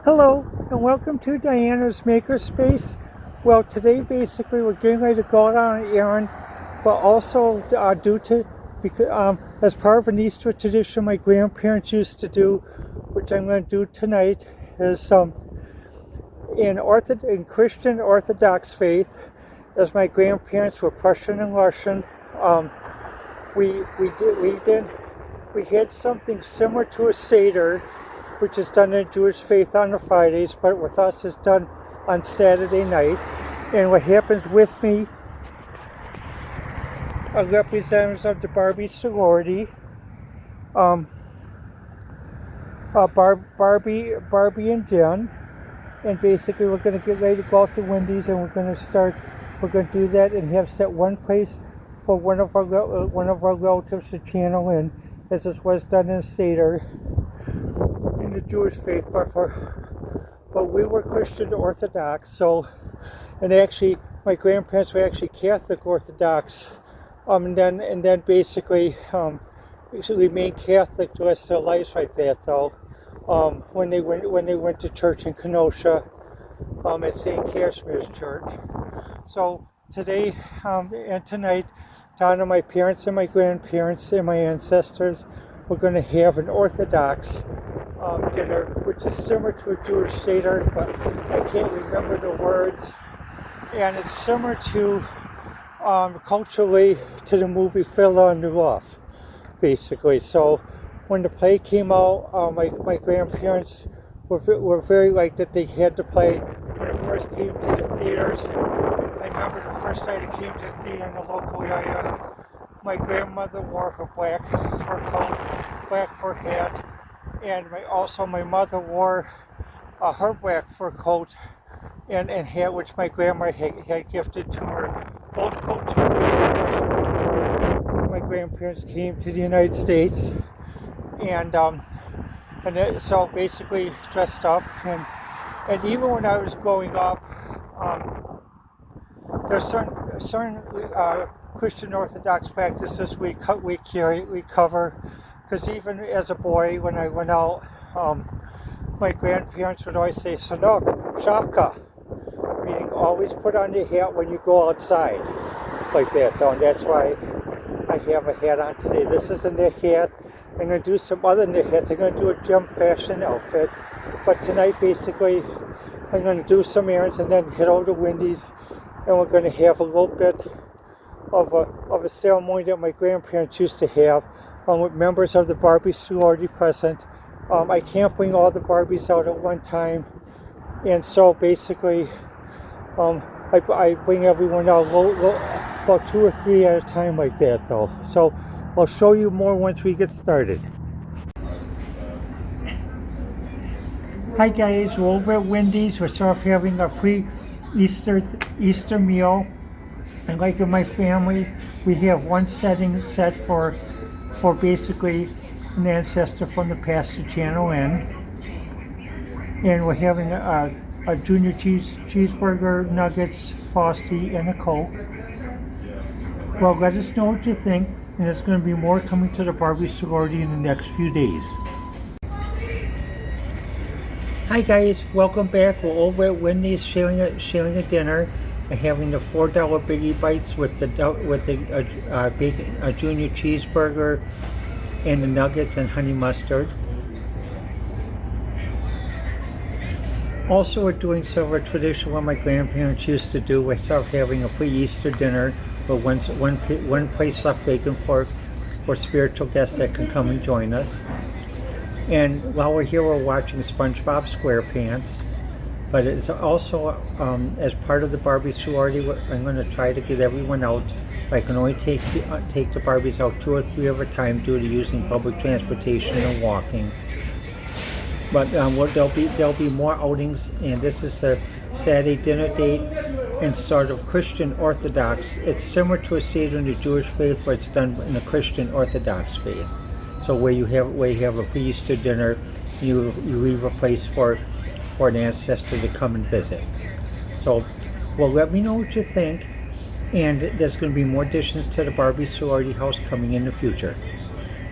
Hello and welcome to Diana's Makerspace. Well, today basically we're getting ready to go out on an errand, but also as part of an Easter tradition my grandparents used to do, which I'm going to do tonight, is in Christian Orthodox faith, as my grandparents were Prussian and Russian. We had something similar to a Seder, which is done in Jewish faith on the Fridays, but with us it's done on Saturday night. And what happens with me are representatives of the Barbie sorority, Barbie and Jen, and basically we're going to get ready to go out to Wendy's, and we're going to do that and have set one place for one of our relatives to channel in, as this was done in Seder in the Jewish faith, but we were Christian Orthodox. And actually my grandparents were actually Catholic Orthodox, and then basically remained Catholic the rest of their lives like that, though. When they went to church in Kenosha, at St. Casimir's Church. So today and tonight, down to my parents and my grandparents and my ancestors, we're going to have an Orthodox dinner, which is similar to a Jewish Seder, but I can't remember the words. And it's similar to, culturally, to the movie Fiddler on the Roof, basically. So when the play came out, my grandparents were very like that they had to play when it first came to the theaters. I remember the first night it came to the theater in the local area, my grandmother wore her black fur coat, black fur hat, and my mother wore her black fur coat and hat, which my grandma had gifted to her. Both coats were made in Russia before my grandparents came to the United States, so basically dressed up, and even when I was growing up, there's certain Christian Orthodox practices we cover, because even as a boy, when I went out, my grandparents would always say, "Sanok, shapka," meaning always put on your hat when you go outside, like that. And that's why I have a hat on today. This is a knit hat. I'm going to do some other knit hats. I'm going to do a gem fashion outfit, but tonight basically I'm going to do some errands and then head over to Wendy's, and we're going to have a little bit of a ceremony that my grandparents used to have, with members of the Barbie sorority present. I can't bring all the Barbies out at one time, and so basically I bring everyone out about 2 or 3 at a time like that, though. So I'll show you more once we get started. Hi guys, we're over at Wendy's. We're sort of having a pre-Easter meal. And like in my family, we have one setting set for basically an ancestor from the past to channel in. And we're having a junior cheeseburger, nuggets, Frosty, and a Coke. Well, let us know what you think, and there's going to be more coming to the Barbie sorority in the next few days. Hi guys, welcome back. We're over at Wendy's sharing a dinner and having the $4 Biggie Bites with the junior cheeseburger and the nuggets and honey mustard. Also, we're doing sort of a tradition what my grandparents used to do. We're sort of having a pre-Easter dinner with one place left vacant for spiritual guests that can come and join us. And while we're here, we're watching SpongeBob SquarePants. But it's also, as part of the Barbie sorority, I'm going to try to get everyone out. I can only take the Barbies out 2 or 3 at a time due to using public transportation and walking. But there'll be more outings, and this is a Saturday dinner date and sort of Christian Orthodox. It's similar to a Seder in the Jewish faith, but it's done in the Christian Orthodox faith. So where you have a pre-Easter dinner, you leave a place for an ancestor to come and visit. So, well, let me know what you think, and there's going to be more additions to the Barbie sorority house coming in the future.